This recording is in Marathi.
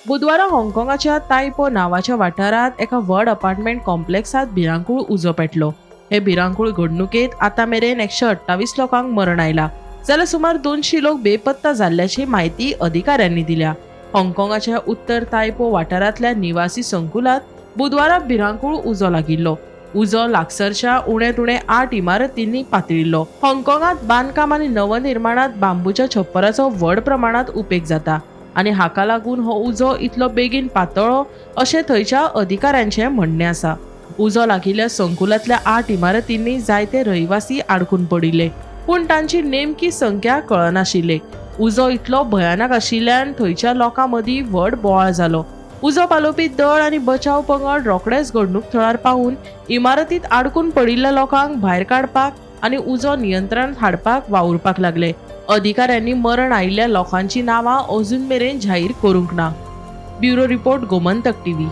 बुधवारा हाँगकाँगाच्या तायपो नावाच्या वाठारात एका व्हड अपार्टमेंट कॉम्प्लेक्सात भिरांकूळ उजो पेटलो. हे भिरांकूळ घडणुकेत आतां मेरेन 128 लोकांक मरण आयला, जाल्यार सुमार 200 लोक बेपत्ता जाल्ल्याची माहिती अधिकाऱ्यांनी दिल्या. हाँगकाँगाच्या उत्तर तायपो वाठारांतल्या निवासी संकुलात बुधवारा भिरांकूळ उजो लागिल्लो. उजो लागसरच्या उणेत उणे 8 इमारतींनी पातळिल्लो. हाँगकाँगात बांदकाम आनी नवनिर्माणात बांबूच्या छप्पराचो व्हड प्रमाणात उपेग जाता आनी हाका लागून हो उजो इतलो बेगीन पातळ्ळो अशें थंयच्या अधिकाऱ्यांचें म्हणणें आसा. उजो लागिल्ल्या संकुलांतल्या 8 इमारतींनी जायते रहिवासी आडकून पडिल्ले, पूण तांची नेमकी संख्या कळनाशिल्ली. उजो इतलो भयानक आशिल्ल्यान थंयच्या लोकां मदीं व्हड बोवाळ जालो. उजो पालोवपी दळ आनी बचाव पंगड रोखडेच घडणूक थळार पावून इमारतींत आडकून पडिल्ल्या लोकांक भायर काडपाक आनी उजो नियंत्रणांत हाडपाक वावुरपाक लागले. अधिकाऱ्यांनी मरण आयिल्ल्या लोकांची नांवां अजून मेरेन जाहीर करूंक ना. Bureau report, Gomantak TV.